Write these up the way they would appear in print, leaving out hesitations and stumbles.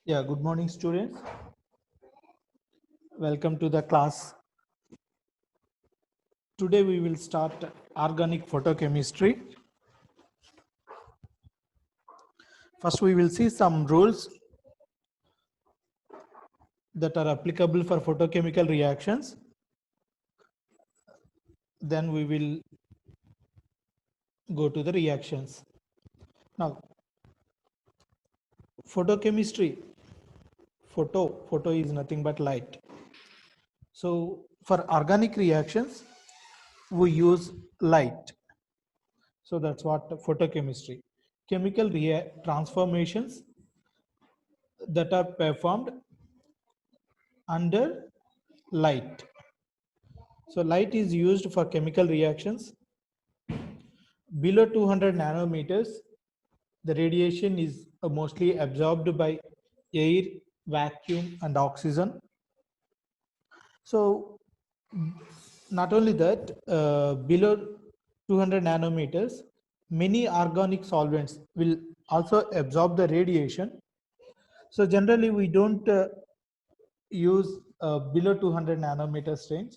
Yeah, good morning, students. Welcome to the class. Today we will start organic photochemistry. First, we will see some rules that are applicable for photochemical reactions. Then we will go to the reactions. Now, photochemistry, photo is nothing but light. So, for organic reactions, we use light. So, that's what photochemistry. Chemical transformations that are performed under light. So light is used for chemical reactions. Below 200 nanometers, the radiation is mostly absorbed by air, vacuum, and oxygen. So not only that, below 200 nanometers, many organic solvents will also absorb the radiation. So generally, we don't use below 200 nanometers range.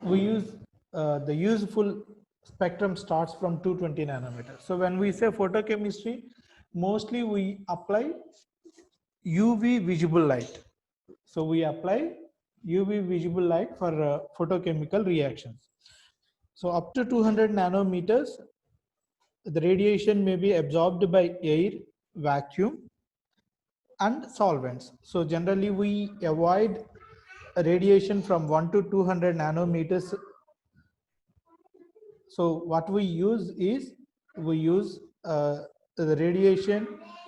We use the useful spectrum starts from 220 nanometers. So when we say photochemistry, mostly we apply UV visible light. So we apply UV visible light for photochemical reactions. So up to 200 nanometers, the radiation may be absorbed by air, vacuum, and solvents. So generally we avoid radiation from 1 to 200 nanometers. So what we use is we use the radiation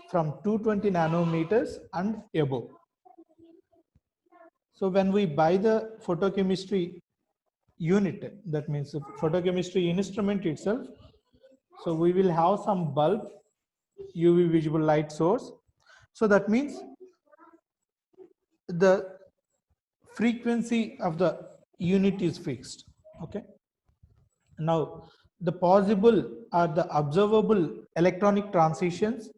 from 220 nanometers and above. So when we buy the photochemistry unit, that means the photochemistry instrument itself, so we will have some bulb, UV visible light source. So that means the frequency of the unit is fixed. Okay. Now, the possible or the observable electronic transitions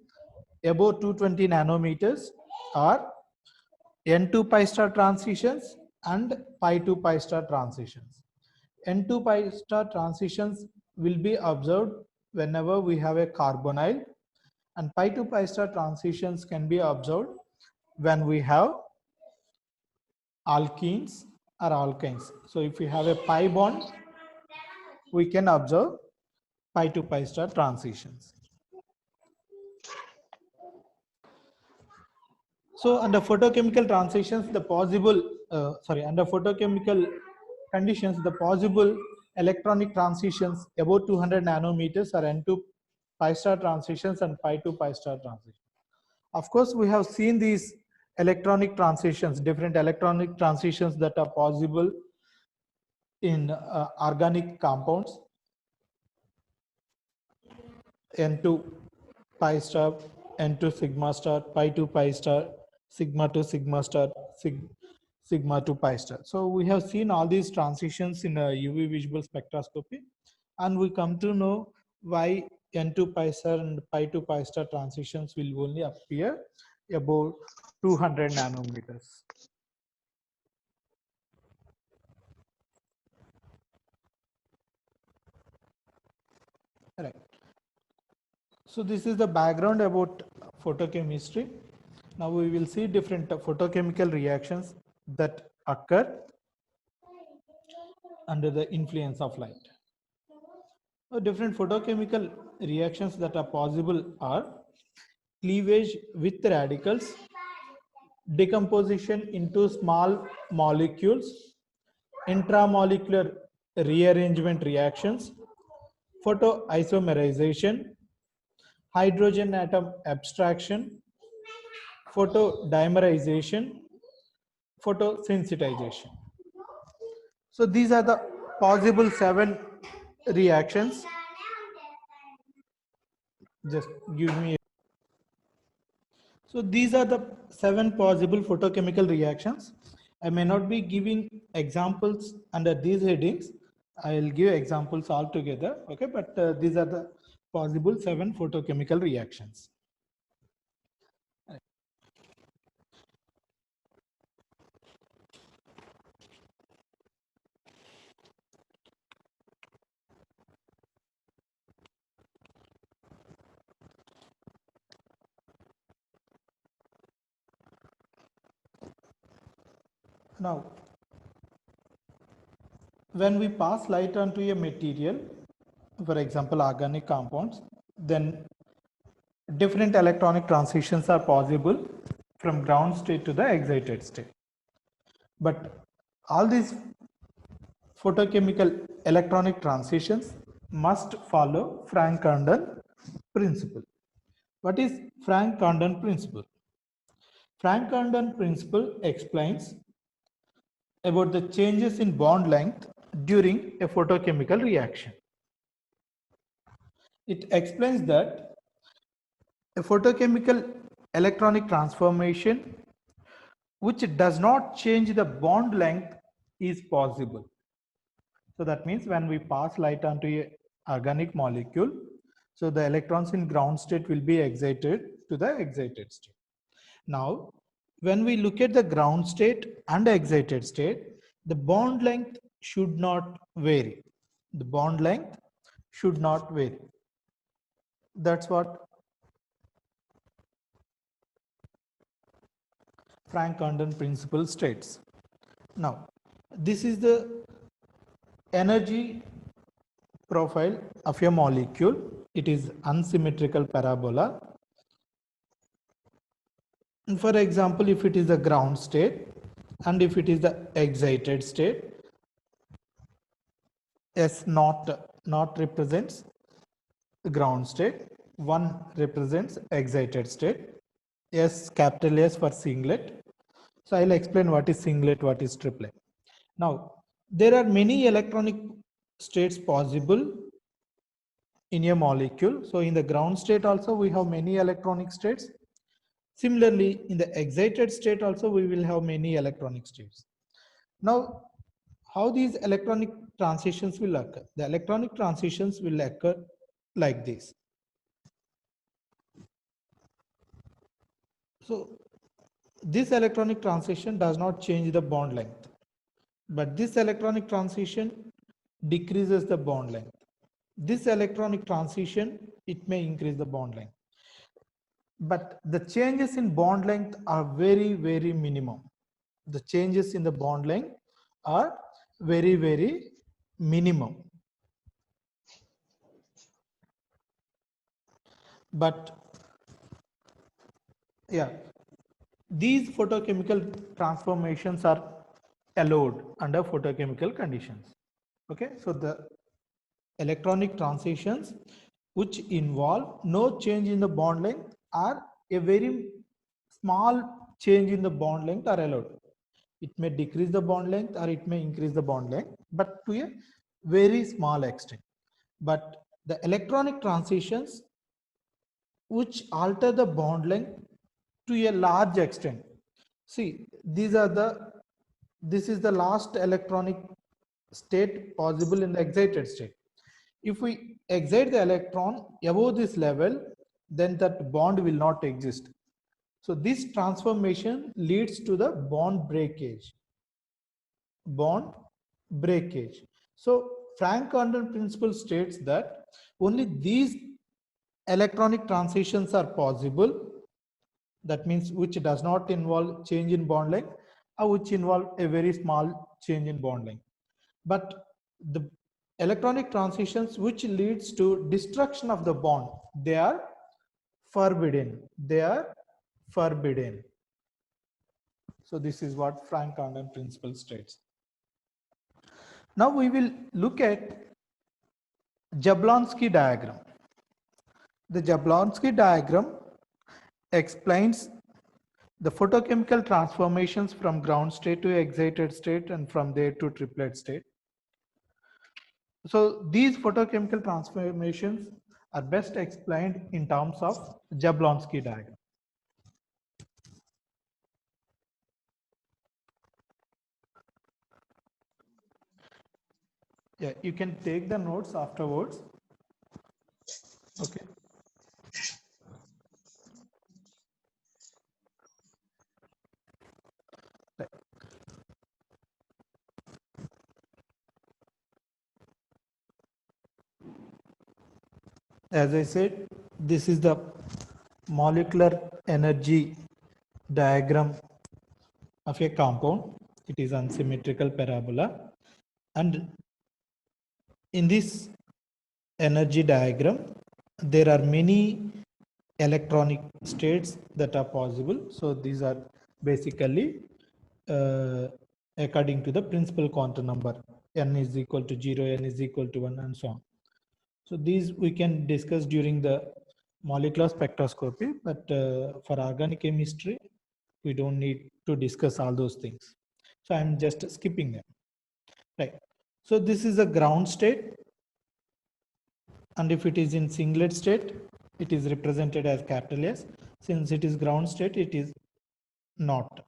above 220 nanometers are N2 pi star transitions and pi 2 pi star transitions. N2 pi star transitions will be observed whenever we have a carbonyl, and pi 2 pi star transitions can be observed when we have alkenes or alkynes. So if we have a pi bond, we can observe pi to pi star transitions. So under photochemical transitions, the possible, under photochemical conditions, the possible electronic transitions above 200 nanometers are N2 pi star transitions and pi to pi star transitions. Of course, we have seen these electronic transitions, different electronic transitions that are possible in organic compounds. N2 pi star, N2 sigma star, pi to pi star, sigma to sigma star, sigma to pi star. So we have seen all these transitions in a UV visible spectroscopy, and we come to know why N2 pi star and pi to pi star transitions will only appear about 200 nanometers. Right. So this is the background about photochemistry. Now we will see different photochemical reactions that occur under the influence of light. Different photochemical reactions that are possible are cleavage with radicals, decomposition into small molecules, intramolecular rearrangement reactions, photoisomerization, hydrogen atom abstraction, photodimerization, photosensitization. So these are the possible 7 reactions. Just give me. So these are the 7 possible photochemical reactions. I may not be giving examples under these headings. I will give examples altogether. Okay, but these are the possible 7 photochemical reactions. Now, when we pass light onto a material, for example, organic compounds, then different electronic transitions are possible from ground state to the excited state. But all these photochemical electronic transitions must follow Frank-Condon principle. What is Frank-Condon principle? Frank-Condon principle explains about the changes in bond length during a photochemical reaction. It explains that a photochemical electronic transformation which does not change the bond length is possible. So that means when we pass light onto a organic molecule, so the electrons in ground state will be excited to the excited state. Now, when we look at the ground state and excited state, the bond length should not vary. The bond length should not vary. That's what Frank-Condon principle states. Now, this is the energy profile of a molecule. It is unsymmetrical parabola. And for example, if it is the ground state and if it is the excited state, S not represents the ground state, 1 represents excited state, S capital S for singlet. So I'll explain what is singlet, what is triplet. Now, there are many electronic states possible in a molecule. So in the ground state also we have many electronic states. Similarly, in the excited state also we will have many electronic states. Now, how these electronic transitions will occur? The electronic transitions will occur like this. So this electronic transition does not change the bond length, but this electronic transition decreases the bond length. This electronic transition, it may increase the bond length. But the changes in bond length are very, very minimum. The changes in the bond length are very, very minimum. But yeah, these photochemical transformations are allowed under photochemical conditions. Okay, so the electronic transitions which involve no change in the bond length or a very small change in the bond length are allowed. It may decrease the bond length or it may increase the bond length, but to a very small extent. But the electronic transitions which alter the bond length to a large extent. See, this is the last electronic state possible in the excited state. If we excite the electron above this level, then that bond will not exist. So this transformation leads to the bond breakage. Bond breakage. So Frank-Condon principle states that only these electronic transitions are possible. That means which does not involve change in bond length or which involve a very small change in bond length. But the electronic transitions which leads to destruction of the bond, they are forbidden. They are forbidden. So this is what Frank-Condon principle states. Now we will look at Jablonski diagram. The Jablonski diagram explains the photochemical transformations from ground state to excited state and from there to triplet state. So these photochemical transformations are best explained in terms of Jablonski diagram. Yeah, you can take the notes afterwards. Okay. Right. As I said, this is the molecular energy diagram of a compound. It is unsymmetrical parabola. And in this energy diagram, there are many electronic states that are possible. So these are basically according to the principal quantum number, n is equal to 0, n is equal to 1, and so on. So these we can discuss during the molecular spectroscopy, but for organic chemistry, we don't need to discuss all those things. So I'm just skipping them. Right. So this is a ground state, and if it is in singlet state, it is represented as capital S. Since it is ground state, it is not.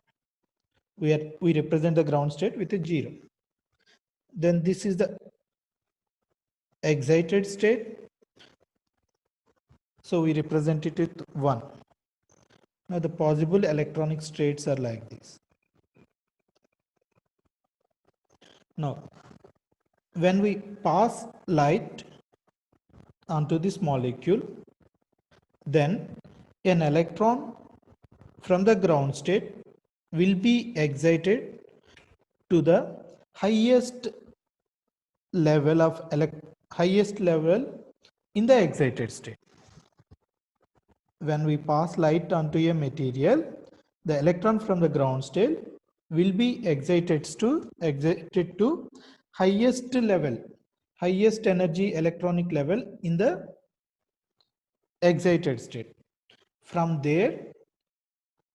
We represent the ground state with a 0. Then this is the excited state. So we represent it with 1. Now the possible electronic states are like this. Now, when we pass light onto this molecule, then an electron from the ground state will be excited to the highest level in the excited state. When we pass light onto a material, the electron from the ground state will be excited to highest energy electronic level in the excited state. From there,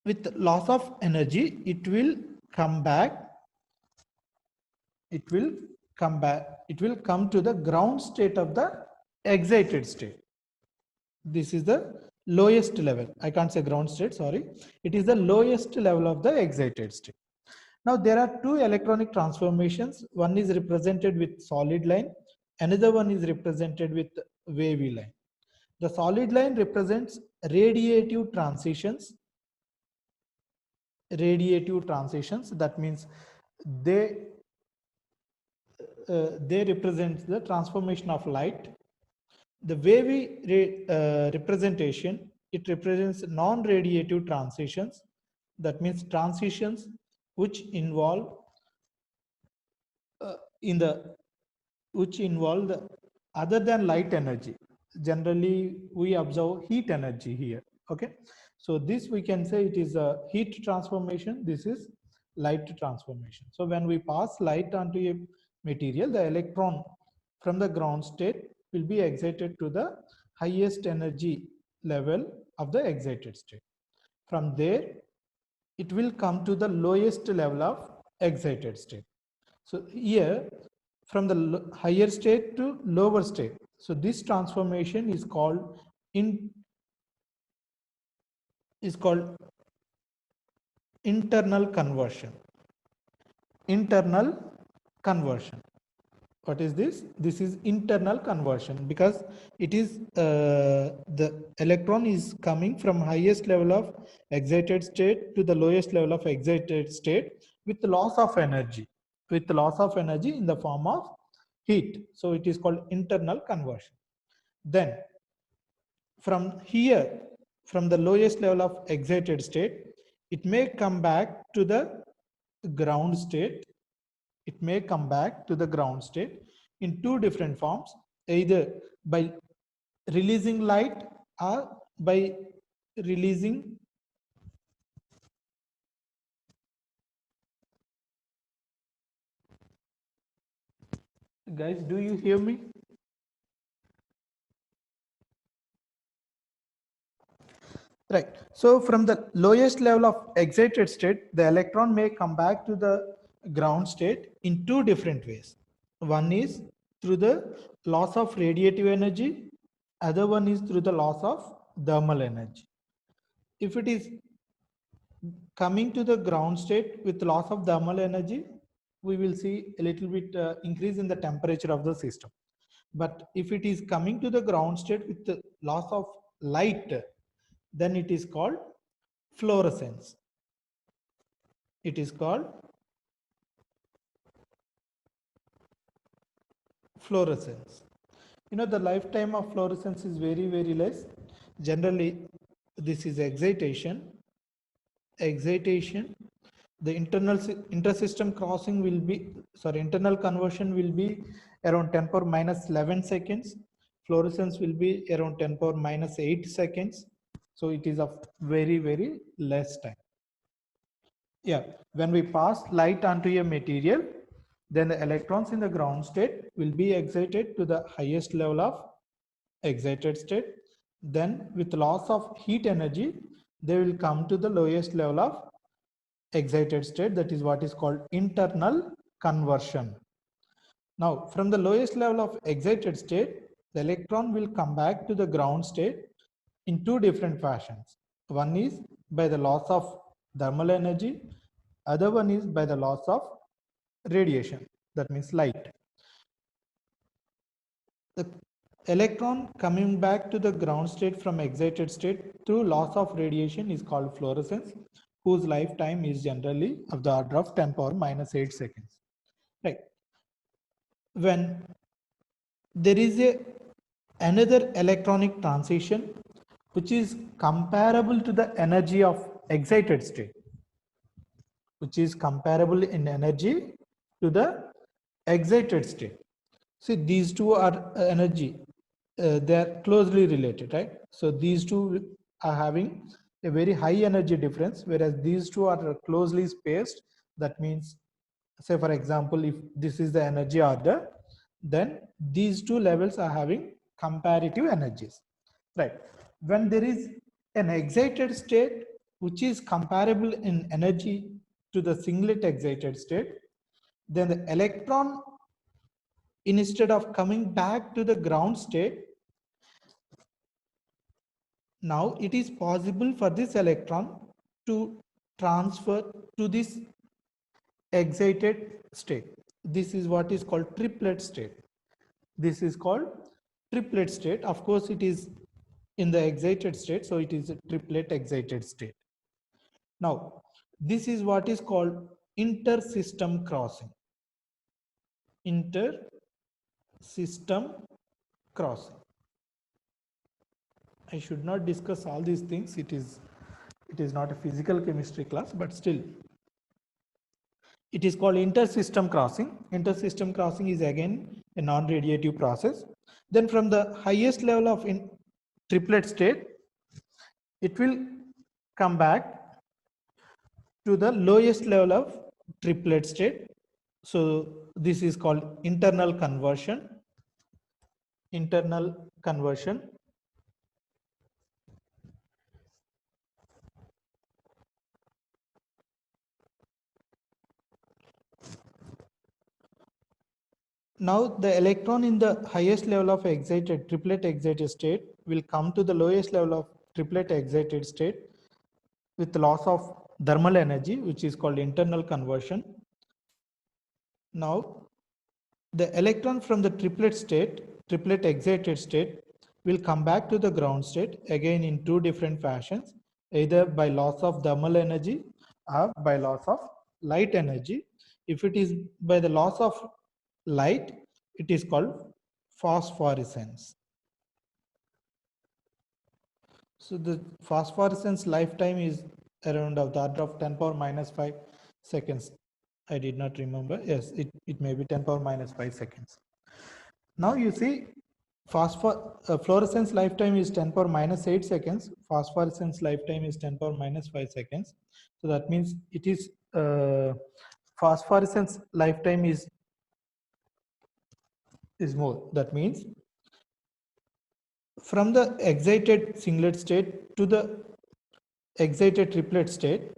with loss of energy, it will come to the ground state of the excited state. This is the lowest level. I can't say ground state, sorry. It is the lowest level of the excited state. Now there are two electronic transformations. One is represented with solid line. Another one is represented with wavy line. The solid line represents radiative transitions. That means they represent the transformation of light. The wavy representation, it represents non-radiative transitions. That means transitions which involve the other than light energy. Generally, we observe heat energy here. Okay, so this we can say it is a heat transformation. This is light transformation. So when we pass light onto a material, the electron from the ground state will be excited to the highest energy level of the excited state. From there, it will come to the lowest level of excited state. So here, from the higher state to lower state. So this transformation is called internal conversion. Internal conversion. What is this? This is internal conversion, because it is the electron is coming from highest level of excited state to the lowest level of excited state with loss of energy, in the form of heat. So it is called internal conversion. Then from here, from the lowest level of excited state, it may come back to the ground state. It may come back to the ground state in two different forms, either by releasing light or by releasing guys, do you hear me? Right. So from the lowest level of excited state, the electron may come back to the ground state in two different ways. One is through the loss of radiative energy. Other one is through the loss of thermal energy. If it is coming to the ground state with loss of thermal energy, we will see a little bit increase in the temperature of the system. But if it is coming to the ground state with the loss of light, then it is called fluorescence. It is called fluorescence. You know, the lifetime of fluorescence is very, very less. Generally, this is excitation. The intersystem crossing will be, internal conversion will be around 10 power minus 11 seconds. Fluorescence will be around 10 power minus 8 seconds. So it is of very, very less time. Yeah, when we pass light onto a material, then the electrons in the ground state will be excited to the highest level of excited state. Then with loss of heat energy, they will come to the lowest level of excited state. That is what is called internal conversion. Now, from the lowest level of excited state, the electron will come back to the ground state in two different fashions. One is by the loss of thermal energy, other one is by the loss of radiation, that means light. The electron coming back to the ground state from excited state through loss of radiation is called fluorescence, whose lifetime is generally of the order of 10 power minus 8 seconds. Right. When there is another electronic transition which is comparable to the energy of excited state, which is comparable in energy to the excited state. See, these two are energy, they are closely related, right? So these two are having a very high energy difference, whereas these two are closely spaced. That means, say for example, if this is the energy order, then these two levels are having comparative energies, right? When there is an excited state which is comparable in energy to the singlet excited state, then the electron, instead of coming back to the ground state, now it is possible for this electron to transfer to this excited state. This is what is called triplet state. This is called triplet state. Of course, it is in the excited state, so it is a triplet excited state. Now, this is what is called inter-system crossing. Inter-system crossing. I should not discuss all these things. It is not a physical chemistry class, but still. It is called inter-system crossing. Inter-system crossing is again a non-radiative process. Then from the highest level of triplet state, it will come back to the lowest level of triplet state. So this is called internal conversion. Internal conversion. Now the electron in the highest level of excited triplet excited state will come to the lowest level of triplet excited state with loss of thermal energy, which is called internal conversion. Now the electron from the triplet state, triplet excited state, will come back to the ground state again in two different fashions, either by loss of thermal energy or by loss of light energy. If it is by the loss of light, it is called phosphorescence. So the phosphorescence lifetime is around of the order of 10 power minus 5 seconds. I did not remember. Yes, it may be 10 power minus 5 seconds. Now you see fluorescence lifetime is 10 power minus 8 seconds. Phosphorescence lifetime is 10 power minus 5 seconds. So that means it is phosphorescence lifetime is more. That means from the excited singlet state to the excited triplet state,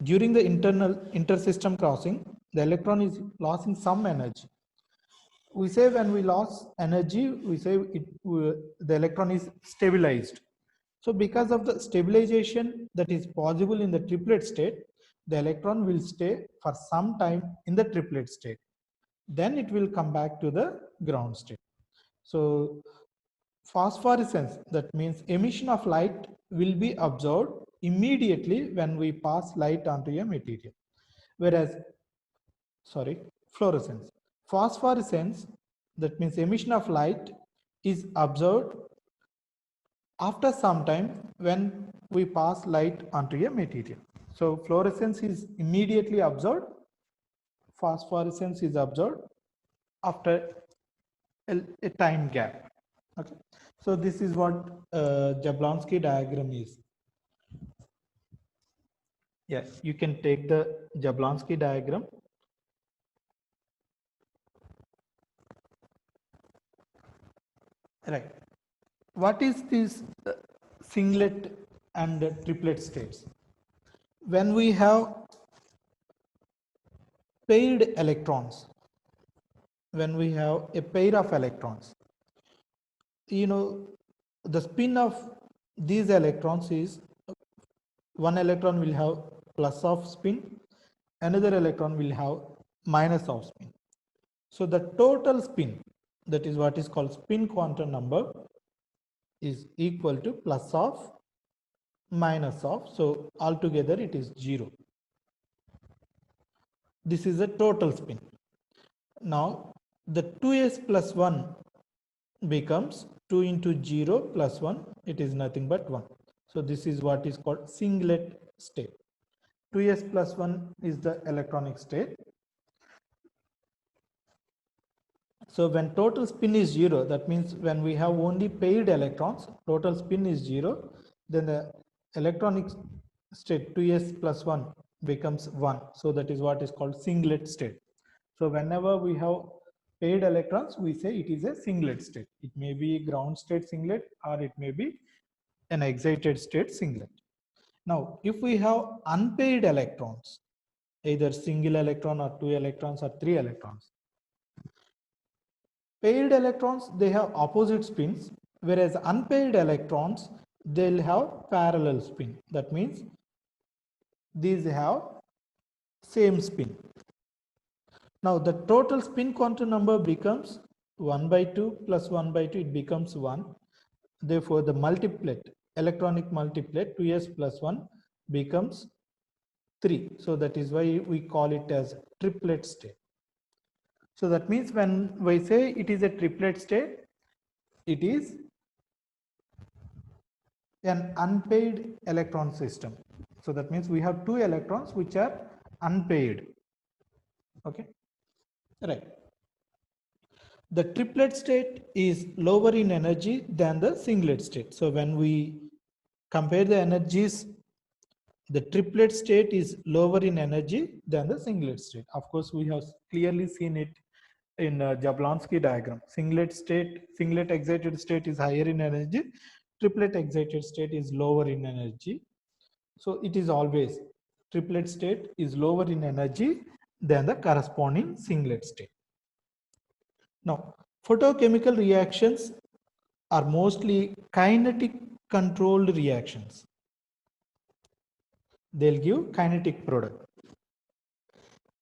during the intersystem crossing, the electron is losing some energy. We say when we lose energy, we say the electron is stabilized. So because of the stabilization that is possible in the triplet state, the electron will stay for some time in the triplet state. Then it will come back to the ground state. So phosphorescence, that means emission of light, will be observed immediately when we pass light onto a material. Whereas, fluorescence. Phosphorescence, that means emission of light, is observed after some time when we pass light onto a material. So fluorescence is immediately observed, phosphorescence is observed after a time gap. Okay, so this is what Jablonski diagram is. Yes, you can take the Jablonski diagram. Right. What is this singlet and triplet states? When we have paired electrons, when we have a pair of electrons, you know, the spin of these electrons is one electron will have plus of spin, another electron will have minus of spin. So the total spin, that is what is called spin quantum number, is equal to plus of minus of. So altogether it is 0. This is the total spin. Now the 2s plus 1 becomes 2 into 0 plus 1, it is nothing but 1. So this is what is called singlet state. 2s plus 1 is the electronic state. So when total spin is 0, that means when we have only paired electrons, total spin is 0, then the electronic state 2s plus 1 becomes 1. So that is what is called singlet state. So whenever we have paired electrons, we say it is a singlet state. It may be ground state singlet or it may be an excited state singlet. Now, if we have unpaired electrons, either single electron or 2 electrons or 3 electrons, paired electrons, they have opposite spins, whereas unpaired electrons, they'll have parallel spin. That means these have same spin. Now the total spin quantum number becomes 1 by 2 plus 1 by 2, it becomes 1. Therefore the multiplet, electronic multiplet 2s plus 1 becomes 3. So that is why we call it as triplet state. So that means when we say it is a triplet state, it is an unpaired electron system. So that means we have two electrons which are unpaired. Okay, right. The triplet state is lower in energy than the singlet state. So when we compare the energies, the triplet state is lower in energy than the singlet state. Of course, we have clearly seen it in Jablonski diagram. Singlet excited state is higher in energy. Triplet excited state is lower in energy. So it is always triplet state is lower in energy than the corresponding singlet state. Now, photochemical reactions are mostly kinetic controlled reactions. They'll give kinetic product.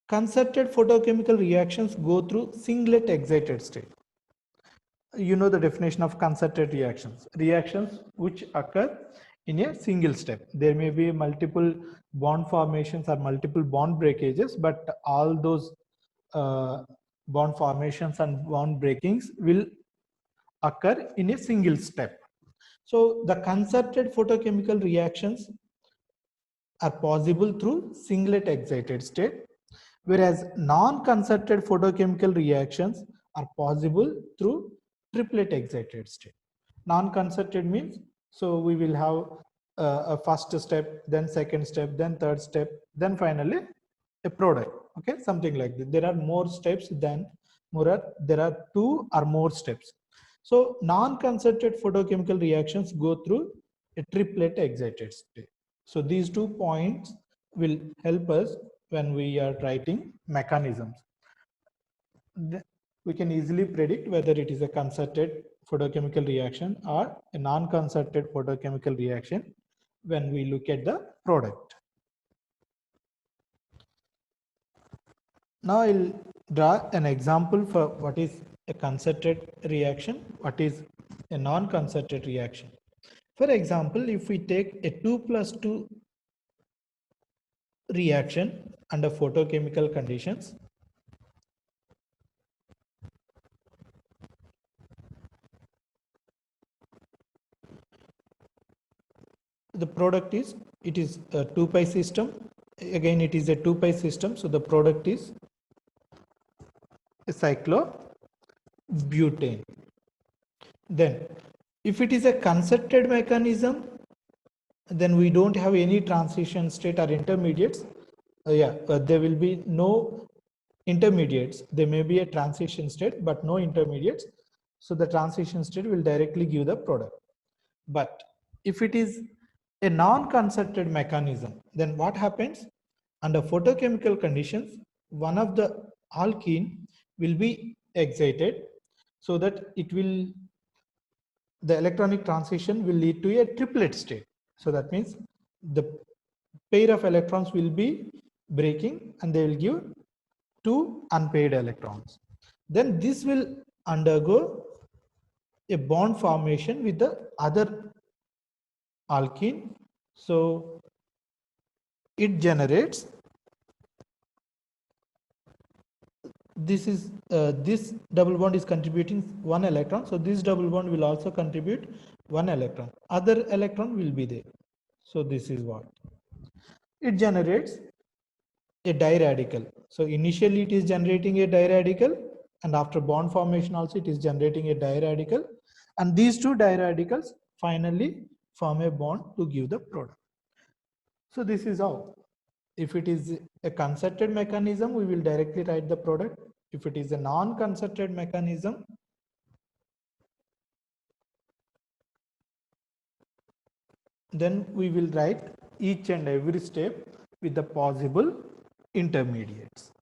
Concerted photochemical reactions go through singlet excited state. You know the definition of concerted reactions. Reactions which occur in a single step. There may be multiple bond formations or multiple bond breakages, but all those bond formations and bond breakings will occur in a single step. So the concerted photochemical reactions are possible through singlet excited state, whereas non-concerted photochemical reactions are possible through triplet excited state. Non-concerted means, so we will have a first step, then second step, then third step, then finally a product. Okay, something like that. There are more steps than there are two or more steps. So non-concerted photochemical reactions go through a triplet excited state. So these 2 points will help us when we are writing mechanisms. We can easily predict whether it is a concerted photochemical reaction or a non-concerted photochemical reaction when we look at the product. Now I'll draw an example for what is a concerted reaction, what is a non-concerted reaction. For example, if we take a 2 plus 2 reaction under photochemical conditions, the product is it is a 2 pi system. Again, it is a 2 pi system. So the product is a cyclobutane. Then if it is a concerted mechanism, then we don't have any transition state or intermediates. There will be no intermediates. There may be a transition state, but no intermediates. So the transition state will directly give the product. But if it is a non-concerted mechanism, then what happens? Under photochemical conditions, one of the alkene will be excited so that the electronic transition will lead to a triplet state. So that means the pair of electrons will be breaking and they will give two unpaired electrons. Then this will undergo a bond formation with the other alkene. So it generates this double bond is contributing one electron. So this double bond will also contribute one electron. Other electron will be there. So this is what it generates, a diradical. So initially it is generating a diradical, and after bond formation also it is generating a diradical, and these two diradicals finally form a bond to give the product. So this is how. If it is a concerted mechanism, we will directly write the product. If it is a non-concerted mechanism, then we will write each and every step with the possible intermediates.